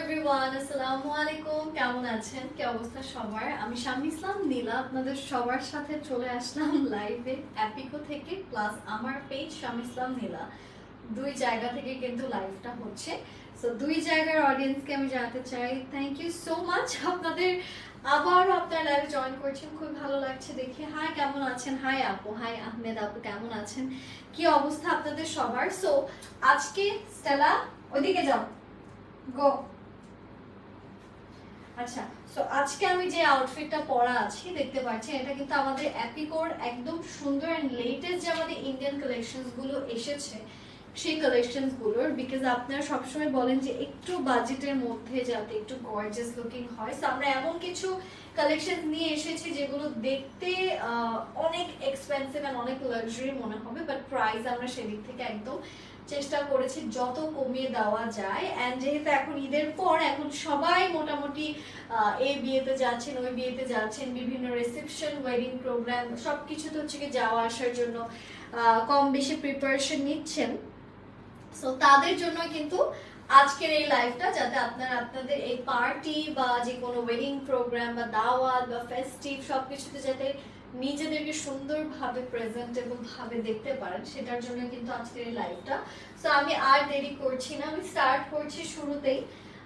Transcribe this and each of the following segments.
Everyone, আসসালামু আলাইকুম। কেমন আছেন? কি অবস্থা সবার? আমি শাম্মী ইসলাম নীলা আপনাদের সবার সাথে চলে আসলাম লাইভে অ্যাপিকো থেকে প্লাস আমার পেজ শাম্মী ইসলাম নীলা, দুই জায়গা থেকে কিন্তু লাইভটা হচ্ছে। সো দুই জায়গার অডিয়েন্সকে আমি জানাতে চাই থ্যাংক ইউ সো মাচ। আপনাদের আবারও আপনার লাইভে জয়েন করছেন, খুব ভালো লাগছে দেখে। হাই, কেমন আছেন? হাই আপু, হাই আহমেদ আপু, কেমন আছেন? কি অবস্থা আপনাদের সবার? সো আজকে স্টেলা ওইদিকে যাও, গো। আচ্ছা, সো আজকে আমি যে আউটফিটটা পরা আছি দেখতে পাচ্ছেন, এটা কিন্তু আমাদের অ্যাপিকোর একদম সুন্দর এন্ড লেটেস্ট যে আমাদের ইন্ডিয়ান কালেকশনস গুলো এসেছে সেই কালেকশনস গুলোর, বিকজ আপনারা সবসময় বলেন যে একটু বাজেটের মধ্যে যাতে একটু গর্জিয়াস লুকিং হয়। সো আমরা এমন কিছু কালেকশন নিয়ে এসেছি যেগুলো দেখতে অনেক এক্সপেন্সিভ এন্ড অনেক লাক্সারি মনে হবে, বাট প্রাইস আমরা সেদিক থেকে একদম চেষ্টা করেছি যত কমিয়ে দেওয়া যায়। এন্ড যেহেতু এখন ঈদের পর এখন সবাই মোটামুটি এই বিয়েতে যাচ্ছেন, ওই বিয়েতে যাচ্ছেন, বিভিন্ন রিসেপশন, ওয়েডিং প্রোগ্রাম সবকিছুতে হচ্ছে কি যাওয়া আসার জন্য কম বেশি প্রিপারেশন নিচ্ছেন। সো তাদের জন্য কিন্তু আজকের এই লাইভটা, যাতে আপনারা আপনাদের এই পার্টি বা যে কোনো ওয়েডিং প্রোগ্রাম বা দাওয়াত বা ফেস্টিভ সবকিছুতে যাতে নিজেদেরকে সুন্দরভাবে প্রেজেন্টেবল ভাবে দেখতে পারেন, সেটার জন্য কিন্তু আজকের এই লাইভটা। সো আমি আর দেরি করছি না, আমি স্টার্ট করছি শুরুতেই।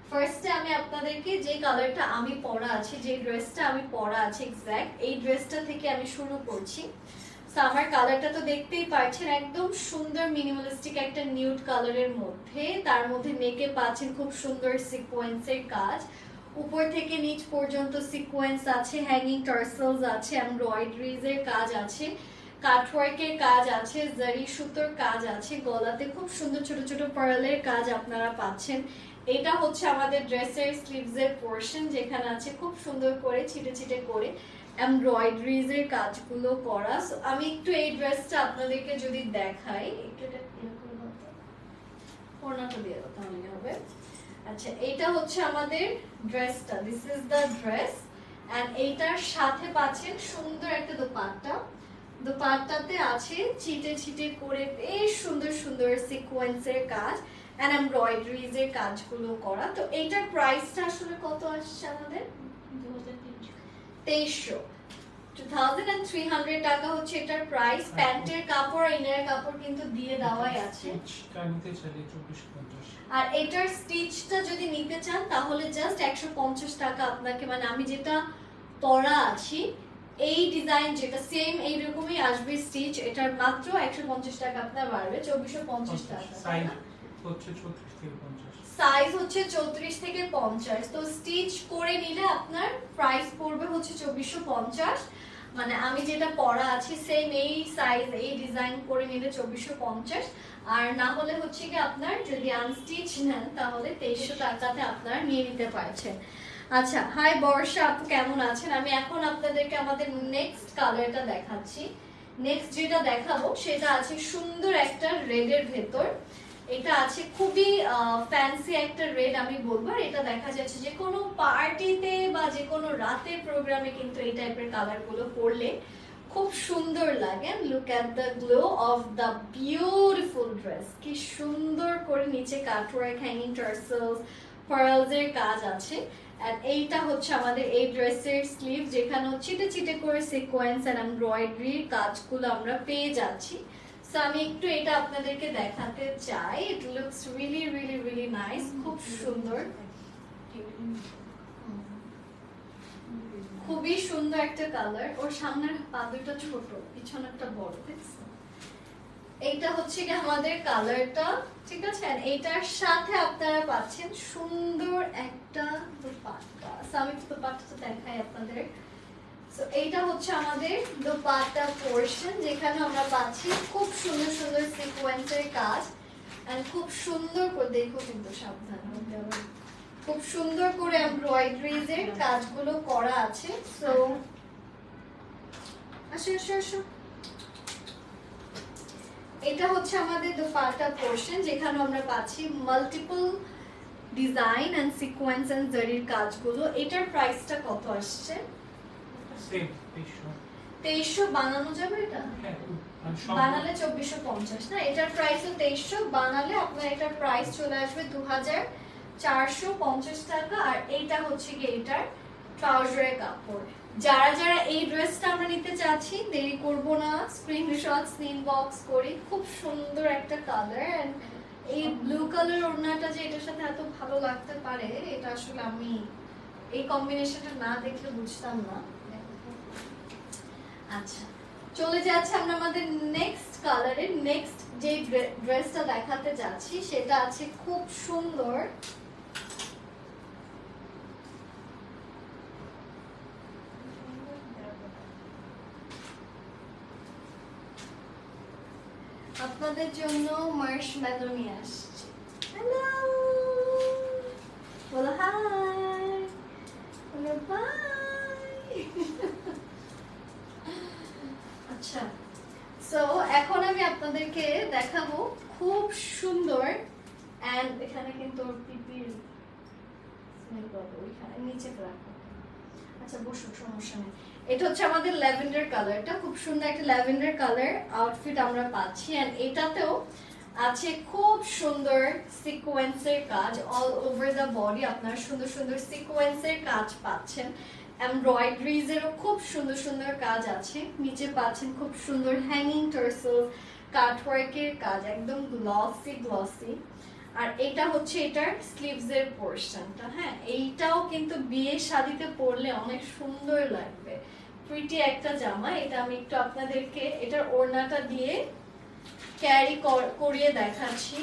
ফার্স্টে আমি আপনাদেরকে যে কালারটা আমি পরা আছি, যে ড্রেসটা আমি পরা আছি এক্স্যাক্ট এই ড্রেসটা থেকে আমি শুরু করছি। সো আমার কালারটা তো দেখতেই পাচ্ছেন, একদম সুন্দর মিনিমালিস্টিক একটা নিউড কালারের মধ্যে, তার মধ্যে নেকে পাচ্ছেন খুব সুন্দর সিকোয়েন্সের কাজ, উপর থেকে নিচ পর্যন্ত সিকোয়েন্স আছে, হ্যাঙ্গিং টার্সেলস আছে, এমব্রয়ডারিজ এর কাজ আছে, কাটওয়ার্কের কাজ আছে, জারি সুতোর কাজ আছে, গলাতে খুব সুন্দর ছোট ছোট পার্লের কাজ আপনারা পাচ্ছেন। এটা হচ্ছে আমাদের ড্রেসের স্লিভস এর পোরশন, যেখানে আছে খুব সুন্দর করে ছিটে ছিটে করে এমব্রয়ডারিজ এর কাজগুলো করা। আমি একটু এই ড্রেসটা আপনাদেরকে যদি দেখাই, একটু এটা ওড়নাটা দিয়ে দাও তাহলে হবে। আচ্ছা, এটা হচ্ছে আমাদের ড্রেসটা, this is the dress. And এইটার সাথে পাচ্ছেন সুন্দর একটা দোপাট্টা, দোপাট্টাতে আছে ছিটে ছিটে করে বেশ সুন্দর সুন্দর সিকোয়েন্সের কাজ এন্ড এমব্রয়ডারিজ এর কাজগুলো করা। তো এইটার প্রাইসটা আসলে কত আসছে আমাদের? 2300 টাকা হচ্ছে এটার প্রাইস। প্যান্টের কাপড় আর ইনারের কাপড় কিন্তু দিয়ে দেওয়াই আছে। আর এটার স্টিচটা যদি নিতে চান তাহলে জাস্ট 150 টাকা আপনাকে, মানে আমি যেটা পরা আছি এই ডিজাইন যেটা সেম এইরকমই আসবে স্টিচ, এটার মাত্র 150 টাকা আপনার বাড়বে, 2450 টাকা। সাইজ হচ্ছে 34 থেকে 50। তো স্টিচ করে নিলে আপনার প্রাইস পড়বে হচ্ছে 2450। মানে আমি যেটা পরা আছি সেম এই সাইজ এই ডিজাইন করে নিলে 2450, আর না হলে হচ্ছে কি আপনার যদি আনস্টিচ নেন তাহলে 2300 টাকাতে আপনারা নিয়ে নিতে পারছেন। আচ্ছা, হাই বর্ষা আপু, কেমন আছেন? আমি এখন আপনাদেরকে আমাদের নেক্সট কালারটা দেখাচ্ছি। নেক্সট যেটা দেখাবো সেটা আছে সুন্দর একটা রেডের ভেতর, এটা আছে খুবই ফ্যান্সি একটা রেড আমি বলবো। এটা দেখা যাচ্ছে যে কোনো পার্টিতে বা যে কোনো রাতের প্রোগ্রামে কিন্তু এই টাইপের কালার গুলো পরলে খুব সুন্দর লাগে। Look at the glow of the beautiful dress, কি সুন্দর করে নিচে কাটওয়ার্ক, হ্যাঙ্গিং টার্সেলস, পার্লস এর কাজ আছে। আর এইটা হচ্ছে আমাদের এই ড্রেসের স্লিভ, যেখানে ছিটে ছিটে করে সিকোয়েন্স এন্ড এমব্রয়ডারির কাজগুলো আমরা পেয়ে যাচ্ছি। সো আমি একটু এটা আপনাদেরকে দেখাতে চাই। It looks really really really nice, খুব সুন্দর, খুবই সুন্দর একটা কালার। ওর সামনের পা দুটো ছোট, পিছনেরটা বড়, দেখছেন? এইটা হচ্ছে কি আমাদের কালারটা, ঠিক আছে? এইটার সাথে আপনারা পাচ্ছেন সুন্দর একটা দোপাট্টা। সো আমি দোপাট্টাটা দেখাই আপনাদের। সো এইটা হচ্ছে আমাদের দোপাট্টা পোরশন, যেখানে আমরা পাচ্ছি খুব সুন্দর সুন্দর সিকোয়েন্সের কাজ এন্ড খুব সুন্দর করে, দেখো কিন্তু সাবধান হতে হবে, খুব সুন্দর করে এমব্রয়ডারিজ এর কাজগুলো করা আছে। সো আসো আসো আসো, এটা হচ্ছে আমাদের দোপাট্টা পোরশন, যেখানে আমরা পাচ্ছি multiple design and sequence and জারির কাজগুলো। এটার প্রাইসটা কত আসছে? 2300 বানানো যাবে এটা? বানালে 2450 না, এটার প্রাইসও 2300, বানালে আপনার এটার প্রাইস চলে আসবে 450 টাকা। আর এইটা হচ্ছে কি এটার ট্রাউজারের কাপড়। যারা যারা এই ড্রেসটা আমরা নিতে চাচ্ছি দেরি করব না, স্ক্রিনশটস ইনবক্স করি। খুব সুন্দর একটা কালার, এন্ড এই ব্লু কালার ওড়নাটা যে এটার সাথে এত ভালো লাগতে পারে এটা আসলে আমি এই কম্বিনেশনটা না দেখলে বুঝতাম না। আচ্ছা, চলে যাচ্ছে আমরা আমাদের নেক্সট কালারে। নেক্সট যে ড্রেসটা দেখাতে যাচ্ছি সেটা আছে খুব সুন্দর, আপনাদের জন্য মার্শমেলো নিয়ে আসছি। হ্যালো, বলো হাই, বলো বাই। আচ্ছা, সো এখন আমি আপনাদেরকে দেখাবো খুব সুন্দর, এন্ড এখানে কিন্তু পিপির ওইখানে নিচে রাখো। আচ্ছা বসো, সমস্যা নেই। এটা হচ্ছে আমাদের ল্যাভেন্ডার কালারটা, খুব সুন্দর একটা ল্যাভেন্ডার কালার আউটফিট আমরা পাচ্ছি। এন্ড এটাতেও আছে খুব সুন্দর সিকোয়েন্সের কাজ অল ওভার দ্য বডি। আপনারা সুন্দর সুন্দর সিকোয়েন্সের কাজ পাচ্ছেন, এমব্রয়ডারিজ এরও খুব সুন্দর সুন্দর কাজ আছে। নিচে পাচ্ছেন খুব সুন্দর হ্যাঙ্গিং টার্সেলস, কাটওয়ার্কের কাজ, একদম গ্লসি গ্লসি। আর এটা হচ্ছে এটার স্লিভস এর পোরশনটা। হ্যাঁ, এইটাও কিন্তু বিয়ে শাদিতে পরলে অনেক সুন্দর লাগবে, প্রিটি একটা জামা। এটা আমি একটু আপনাদেরকে এটার ওড়নাটা দিয়ে ক্যারি করিয়ে দেখাচ্ছি।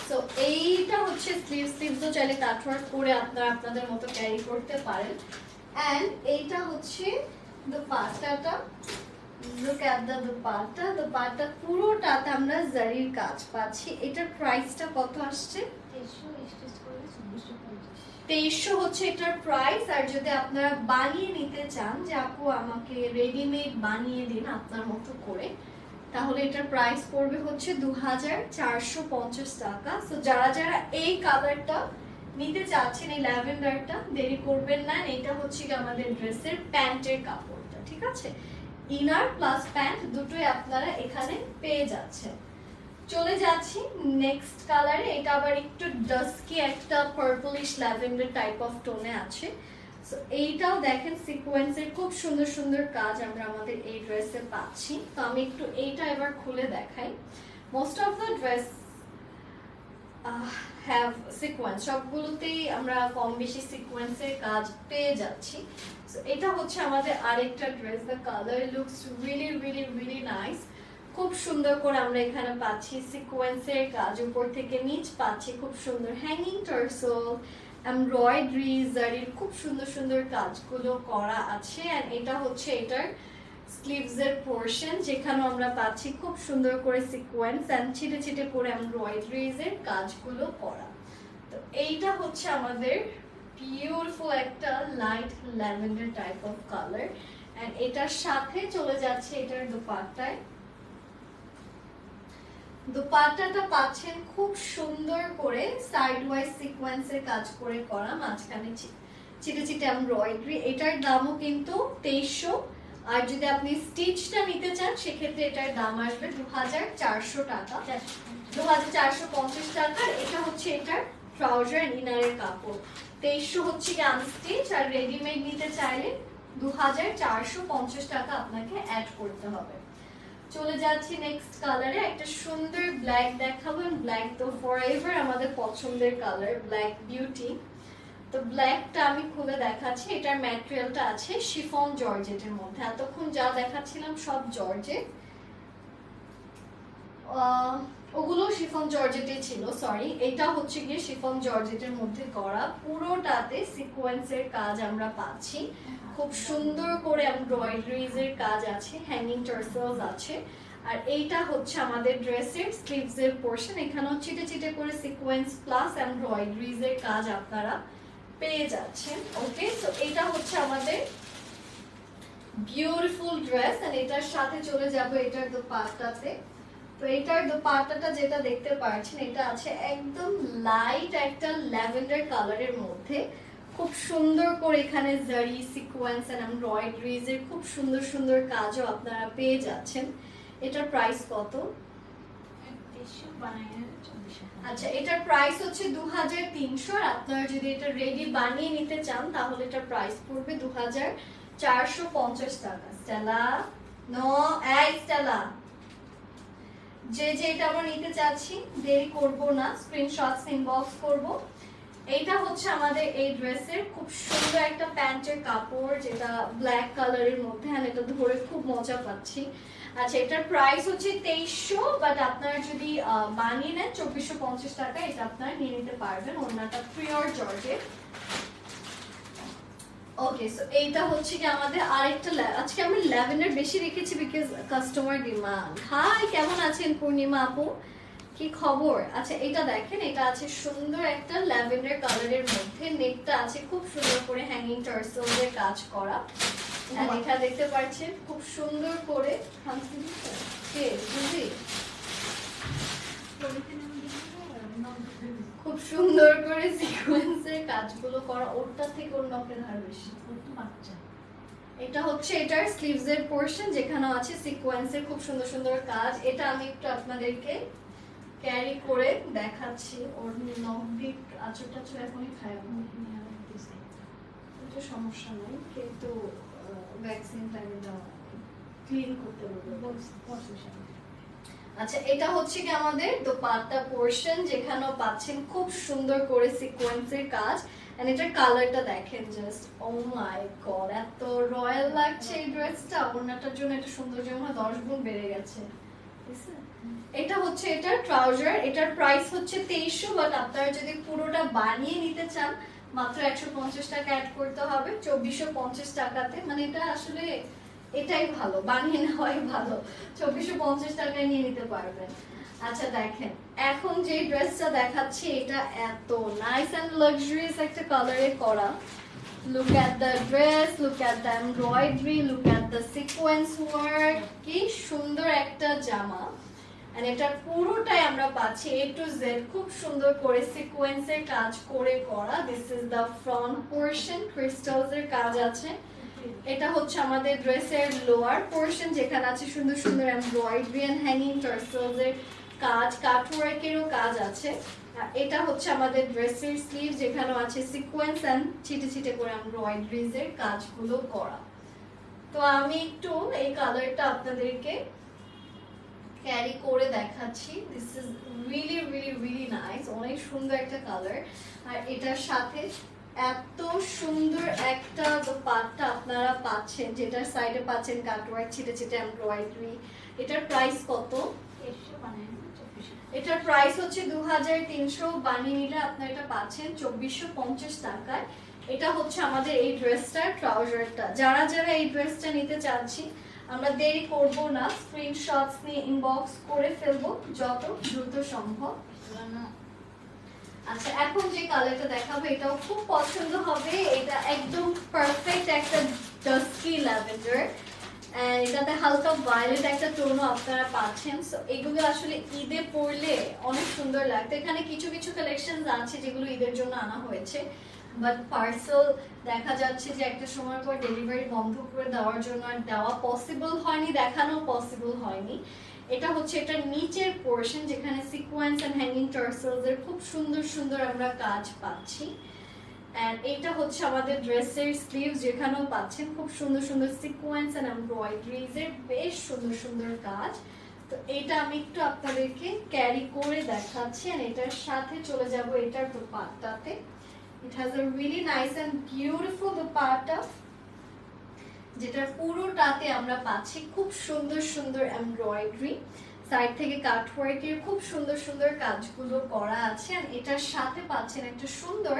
তো এইটা হচ্ছে স্লিভসও চাইলে কাটওয়ার্ক করে আপনারা আপনাদের মতো ক্যারি করতে পারেন। এন্ড এইটা হচ্ছে দুপাট্টাটা। Look at the dupatta. Dupatta পুরোটাতে আমরা জারির কাজ পাচ্ছি। এটার প্রাইসটা কত আসছে? 2300 হচ্ছে এটার প্রাইস। আর যদি আপনারা বানিয়ে নিতে চান যে আপু আমাকে রেডিমেড বানিয়ে দিন আপনার মতো করে, তাহলে এটার প্রাইস পড়বে হচ্ছে 2450 টাকা। সো যারা যারা এই কালারটা নিতে চাচ্ছেন, এই ল্যাভেন্ডারটা, দেরি করবেন না। এটা হচ্ছে আমাদের ড্রেসের প্যান্টের কাপড়টা, ঠিক আছে? ইনার প্লাস প্যান্ট দুটোই আপনারা এখানে পেয়ে যাচ্ছেন। চলে যাচ্ছি নেক্সট কালারে। এটা আবার একটু ডাস্কি একটা পার্পলিশ ল্যাভেন্ডার টাইপ অফ টোনে আছে। সো এইটাও দেখেন সিকোয়েন্সের খুব সুন্দর সুন্দর কাজ আমরা আমাদের এই ড্রেসে পাচ্ছি। তো আমি একটু এইটা এবার খুলে দেখাই। Most of the dress have sequence, সবগুলোতেই আমরা কম বেশি সিকোয়েন্সের কাজ পেয়ে যাচ্ছি। সো এটা হচ্ছে আমাদের আরেকটা dress. The colour looks really really really nice. খুব সুন্দর করে আমরা এখানে পাচ্ছি সিকোয়েন্সের কাজ, উপর থেকে নিচ পাচ্ছি খুব সুন্দর হ্যাঙ্গিং টার্সেল, এমব্রয়ডারি, জারির খুব সুন্দর সুন্দর কাজগুলো করা আছে। এন্ড এটা হচ্ছে এটার স্লিভস এর পোরশন, যেখানে আমরা পাচ্ছি খুব সুন্দর করে সিকোয়েন্স এন্ড ছিটে ছিটে করে এমব্রয়ডারিজ এর কাজগুলো করা। তো এইটা হচ্ছে আমাদের বিউটিফুল একটা light lavender type of colour. And এটার সাথে চলে যাচ্ছে এটার দুপাট্টায়। দুপাট্টাটা পাচ্ছেন খুব সুন্দর করে সাইড ওয়াইজ সিকোয়েন্সের কাজ করে করা, মাঝখানে চিটে চিটে এমব্রয়ডারি। এটার দামও কিন্তু 2300। আর যদি আপনি স্টিচটা নিতে চান সেক্ষেত্রে এটার দাম আসবে 2400 টাকা, 2450 টাকা। এটা হচ্ছে এটার ট্রাউজার এন্ড ইনারের কাপড়। 2300 হচ্ছে কি আনস্টিচ, আর রেডিমেড নিতে চাইলে 2450 টাকা আপনাকে অ্যাড করতে হবে। চলে যাচ্ছি নেক্সট কালারে। একটা সুন্দর ব্ল্যাক দেখাবো। ব্ল্যাক তো ফরএভার আমাদের পছন্দের কালার, ব্ল্যাক বিউটি। তো ব্ল্যাকটা আমি খুলে দেখাচ্ছি। এটার ম্যাটেরিয়ালটা আছে শিফন জর্জেটের মধ্যে। এতক্ষণ যা দেখাচ্ছিলাম সব জর্জেট, ওগুলো শিফন জর্জেটে ছিল, সরি। এটা হচ্ছে গিয়ে শিফন জর্জেটের মধ্যে করা, পুরোটাতে সিকোয়েন্সের কাজ আমরা পাচ্ছি। খুব সুন্দর করে এমব্রয়ডারিজ এর কাজ আছে, হ্যাঙ্গিং টার্সেলস আছে। আর এইটা হচ্ছে আমাদের ড্রেসের স্লিভস এর পোরশন। এখানেও চিটে চিটে করে সিকোয়েন্স প্লাস এমব্রয়ডারিজ এর কাজ আপনারা পেয়ে যাচ্ছেন। ওকে, সো এটা হচ্ছে আমাদের বিউটিফুল ড্রেস। আর এটার সাথে চলে যাব এটার দোপাট্টাতে। তো এটার দোপাট্টাটা যেটা দেখতে পাচ্ছেন, এটা আছে একদম লাইট একটা ল্যাভেন্ডার কালারের মধ্যে। খুব সুন্দর করে এখানে জারি, সিকোয়েন্স এন্ড এমব্রয়ডারিজ এর খুব সুন্দর সুন্দর কাজও আপনারা পেয়ে যাচ্ছেন। এটার প্রাইস কত? আচ্ছা এটার প্রাইস হচ্ছে 2300 আর আপনারা যদি এটা রেডি বানিয়ে নিতে চান তাহলে এটার প্রাইস পড়বে 2450 টাকা। স্টেলা নো এই স্টেলা যে এটা আমরা নিতে চাচ্ছি দেরি করব না, স্ক্রিনশটস ইনবক্স করব। এইটা হচ্ছে আমাদের এই ড্রেসের খুব সুন্দর একটা প্যান্টের কাপড় যেটা ব্ল্যাক কালারের মধ্যে, আর এটা ধরে খুব মজা পাচ্ছি। আচ্ছা এটার প্রাইস হচ্ছে 2300, বাট আপনারা যদি বানিয়ে নেন 2450 টাকা এটা আপনারা নিয়ে নিতে পারবেন। ওনাটা পিওর জর্জেট। ওকে সো এইটা হচ্ছে কি আমাদের আরেকটা, আজকে আমি ল্যাভেন্ডার বেশি রেখেছি বিকজ কাস্টমার ডিমান্ড। হাই কেমন আছেন পূর্ণিমা আপু, কি খবর? আচ্ছা এটা দেখেন, এটা আছে সুন্দর একটা ল্যাভেন্ডার কালারের মধ্যে, নেকটা আছে খুব সুন্দর করে হ্যাঙ্গিং টার্সেলের কাজ করা। আর এটা দেখতে পাচ্ছেন খুব সুন্দর করে খুব সুন্দর করে সিকোয়েন্সের কাজগুলো করা। ওরটা থেকে ওর নকের ধার বেশি। এটা হচ্ছে এটার স্লিভস এর পোরশন যেখানে আছে সিকোয়েন্সের খুব সুন্দর সুন্দর কাজ। এটা আমি একটু আপনাদেরকে ক্যারি করে দেখাচ্ছি। ওর নকদিক আঁচড় টাচড় এখনই খাইব, এটা সমস্যা নেই, কিন্তু ভ্যাকসিন টাইমে দেওয়া ক্লিন করতে বলবো। আচ্ছা এটা হচ্ছে কি আমাদের দোপাট্টা পোরশন যেখানেও পাচ্ছেন খুব সুন্দর করে সিকোয়েন্সের কাজ। এন্ড এটার কালারটা দেখেন জাস্ট, ও মাই গড এত রয়্যাল লাগছে এই ড্রেসটা। ওড়নাটার জন্য এটা সৌন্দর্য মনে হয় 10 গুণ বেড়ে গেছে। এটা হচ্ছে এটার ট্রাউজার, এটার প্রাইস হচ্ছে 2300, বাট আপনারা যদি পুরোটা বানিয়ে নিতে চান মাত্র 150 টাকা অ্যাড করতে হবে 2450 টাকাতে। মানে এটা আসলে এটাই ভালো, বানিয়ে নেওয়াই ভালো, 2450 টাকায় নিয়ে নিতে পারবেন। আচ্ছা দেখেন এখন যে ড্রেসটা দেখাচ্ছি এটা এত নাইস এন্ড লাক্সারিয়াস একটা কালারে করা। Look at the dress, look at the embroidery, look at the sequence work, কি সুন্দর একটা জামা। এন্ড এটা পুরোটাই আমরা পাচ্ছি A to Z খুব সুন্দর করে সিকোয়েন্সের কাজ করে করা। This is the front portion, crystals এর কাজ আছে। এটা হচ্ছে আমাদের ড্রেসের লোয়ার পোরশন যেখানে আছে সুন্দর সুন্দর এমব্রয়ডারি এন্ড হ্যাঙ্গিং টার্সেলস এর কাজ, কাটওয়ার্কেরও কাজ আছে। এটা হচ্ছে আমাদের ড্রেসের স্লিভ যেখানে আছে সিকোয়েন্স এন্ড ছিটে ছিটে করে এমব্রয়ডারিজ এর কাজগুলো করা। তো আমি একটু এই কালারটা আপনাদেরকে ক্যারি করে দেখাচ্ছি। This is really really really nice, অনেক সুন্দর একটা কালার। আর এটার সাথে এত সুন্দর একটা দোপাট্টা আপনারা পাচ্ছেন যেটার সাইডে পাচ্ছেন কাটওয়ার্ক ছিটে ছিটে এমব্রয়ডারি। এটার প্রাইস কত? এটার প্রাইস হচ্ছে 2300, বানিয়ে নিলে আপনারা এটা পাচ্ছেন 2450 টাকায়। এটা হচ্ছে আমাদের এই ড্রেসটার ট্রাউজারটা। যারা যারা এই ড্রেসটা নিতে চাচ্ছি আমরা দেরি করব না, স্ক্রিনশটস নিয়ে ইনবক্স করে ফেলবো যত দ্রুত সম্ভব। আচ্ছা এখন যে কালারটা দেখাবো এটাও খুব পছন্দ হবে। এটা একদম পারফেক্ট একটা ডাস্কি ল্যাভেন্ডার, এটাতে হালকা ভায়োলেট একটা টোনও আপনারা পাচ্ছেন। সো এগুলো আসলে ঈদে পরলে অনেক সুন্দর লাগতো। এখানে কিছু কিছু কালেকশন আছে যেগুলো ঈদের জন্য আনা হয়েছে, বাট পার্সেল দেখা যাচ্ছে যে একটা সময় পর ডেলিভারি বন্ধ করে দেওয়ার জন্য আর দেওয়া পসিবল হয়নি, দেখানো পসিবল হয়নি। এটা হচ্ছে এটার নিচের পোরশন যেখানে সিকোয়েন্স এন্ড হ্যাঙ্গিং টার্সেলস এর খুব সুন্দর সুন্দর আমরা কাজ পাচ্ছি। এন্ড এটা হচ্ছে আমাদের ড্রেসের স্লিভ যেখানেও পাচ্ছেন খুব সুন্দর সুন্দর সিকোয়েন্স এন্ড এমব্রয়ডারিজ এর বেশ সুন্দর সুন্দর কাজ। তো এটা আমি একটু আপনাদেরকে ক্যারি করে দেখাচ্ছি। আর এটার সাথে চলে যাব এটার দোপাট্টাতে। It has a really nice and beautiful dupatta যেটা পুরোটাতে আমরা পাচ্ছি খুব সুন্দর সুন্দর এমব্রয়ডারি, সাইড থেকে কাটওয়ার্কের খুব সুন্দর সুন্দর কাজগুলো করা আছে। আর এটার সাথে পাচ্ছেন একটা সুন্দর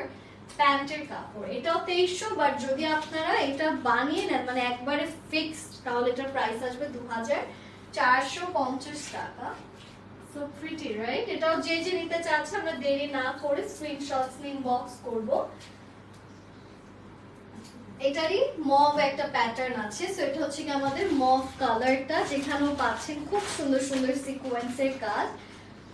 প্যান্টের কাপড়। এটাও 2300, বাট যদি আপনারা এটা বানিয়ে নেন মানে একবারে ফিক্সড তাহলে এটার প্রাইস আসবে 2450 টাকা। So pretty right? এটাও যে যে নিতে চাচ্ছে আমরা দেরি না করে স্ক্রিনশটস নিয়ে ইনবক্স করব। এটারই মভ একটা প্যাটার্ন আছে। সো এটা হচ্ছে কি আমাদের মভ কালারটা যেখানেও পাচ্ছেন খুব সুন্দর সুন্দর সিকোয়েন্সের কাজ,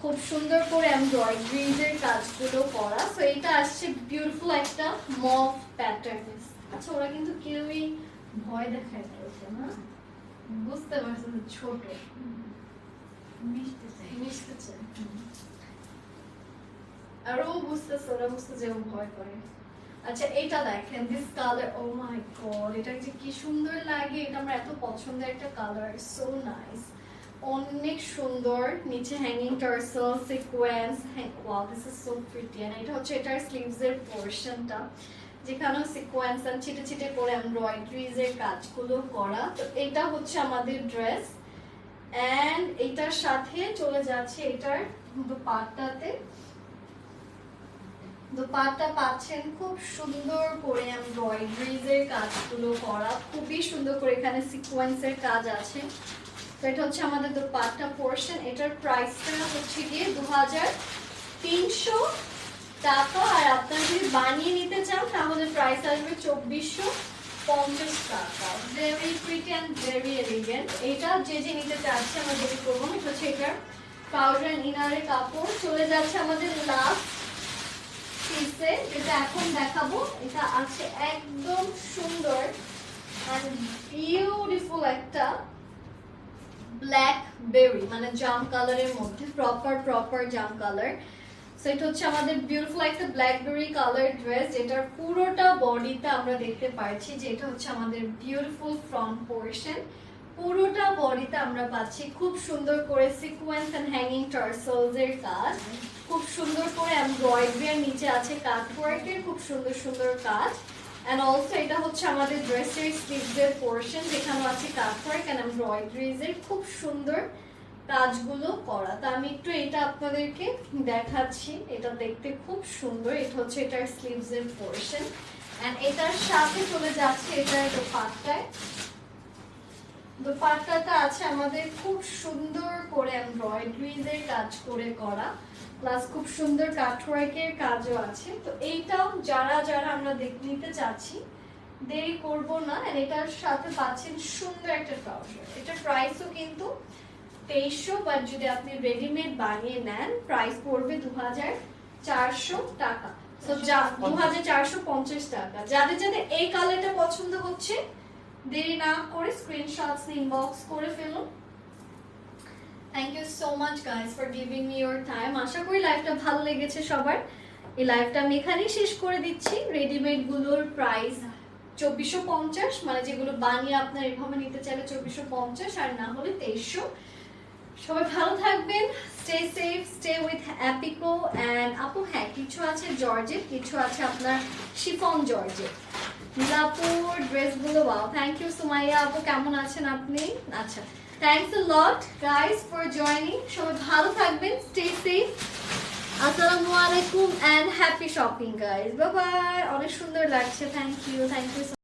খুব সুন্দর করে এমব্রয়ডারিজ এর কাজগুলো করা। সো এটা আসছে বিউটিফুল একটা মভ প্যাটার্ন। আচ্ছা ওরা কিন্তু কেউই ভয় দেখায় না, বুঝতে পারছেন ছোট। মিশতেছে। আর ও বুঝতেছে, ওরা বুঝতেছে, ও ভয় করে। আচ্ছা এটা দেখেন, this colour, oh my god, এটা যে কি সুন্দর লাগে, এটা আমার এত পছন্দের একটা কালার, সো নাইস, অনেক সুন্দর। নিচে hanging tassel sequence, wow this is so pretty. And এটা হচ্ছে এটার স্লিভস এর পোরশনটা, যেখানেও সিকোয়েন্স এন্ড ছিটে ছিটে করে এমব্রয়ডারিজ এর কাজগুলো করা। তো এটা হচ্ছে আমাদের ড্রেস, এন্ড এটার সাথে চলে যাচ্ছে এটার দোপাট্টাতে। দোপাট্টা পাচ্ছেন খুব সুন্দর করে এমব্রয়ডারিজ এর কাজগুলো করা, খুবই সুন্দর করে এখানে সিকোয়েন্সের কাজ আছে। তো এটা হচ্ছে আমাদের দোপাট্টা পোরশন। এটার প্রাইসটা হচ্ছে গিয়ে 2300 টাকা, আর আপনারা যদি বানিয়ে নিতে চান তাহলে প্রাইস আসবে 2450 টাকা। Very pretty and very elegant. এটা যে যে নিতে চাচ্ছে আমরা দেরি করবো না। এটা হচ্ছে এটার পাউডার এন্ড ইনারের কাপড়। চলে যাচ্ছে আমাদের লাস্ট পিসে, যেটা এখন দেখাবো। এটা আছে একদম সুন্দর এন্ড বিউটিফুল একটা ব্ল্যাক বেরি, মানে জাম কালারের মধ্যে, প্রপার জাম কালার। সো এটা হচ্ছে আমাদের বিউটিফুল একটা ব্ল্যাকবেরি কালার ড্রেস, যেটার পুরোটা বডিতে আমরা দেখতে পাচ্ছি যে এটা হচ্ছে আমাদের বিউটিফুল ফ্রন্ট পোরশন। পুরোটা বডিতে আমরা পাচ্ছি খুব সুন্দর করে সিকোয়েন্স এন্ড হ্যাঙ্গিং টার্সেলস এর কাজ, খুব সুন্দর করে এমব্রয়ডারি, এর নিচে আছে কাট ওয়ার্কের খুব সুন্দর সুন্দর কাজ। এন্ড অলসো এটা হচ্ছে আমাদের ড্রেসের স্লিভস এর পোরশন, যেখানে আছে কাট ওয়ার্ক এন্ড এমব্রয়ডারিজ এর খুব সুন্দর কাজগুলো করা। তো আমি একটু এটা আপনাদেরকে দেখাচ্ছি, এটা দেখতে খুব সুন্দর। এটা হচ্ছে এটার স্লিভস এর পোরশন, এন্ড এটার সাথে চলে যাচ্ছে এটার দোপাট্টায়। দোপাট্টাটা আছে আমাদের খুব সুন্দর করে এমব্রয়ডারিজ এর কাজ করে করা, প্লাস খুব সুন্দর কাটওয়ার্কের কাজও আছে। তো এইটাও যারা যারা আমরা নিতে চাচ্ছি দেরি করব না। আর এটার সাথে পাচ্ছেন সুন্দর একটা ট্রাউজার। এটার প্রাইসও কিন্তু 2300, বাট যদি আপনি রেডিমেড বানিয়ে নেন প্রাইস পড়বে 2400 টাকা। সো 2450 টাকা। যাদের যাদের এই কালারটা পছন্দ হচ্ছে দেরি না করে স্ক্রিনশটস ইনবক্স করে ফেলুন। Thank you so much guys for giving me your time. আশা করি লাইভটা ভালো লেগেছে সবার। এই লাইভটা আমি এখানেই শেষ করে দিচ্ছি। রেডিমেড গুলোর প্রাইস 2450, মানে যেগুলো বানিয়ে আপনার এভাবে নিতে চাইলে 2450, আর না হলে 2300। সবাই ভালো থাকবেন, stay safe, stay with Apico. And আপু হ্যাঁ, কিছু আছে জর্জেট, কিছু আছে আপনার শিফন জর্জেট। নীলাপুর ড্রেসগুলো, ওয়াও, থ্যাংক ইউ সুমাইয়া আপু, কেমন আছেন আপনি? আচ্ছা, thanks a lot guys for joining. সবাই ভালো থাকবেন, স্টে সেফ। আসসালামু আলাইকুম and happy shopping guys, bye bye. অনেক সুন্দর লাগছে, থ্যাংক ইউ।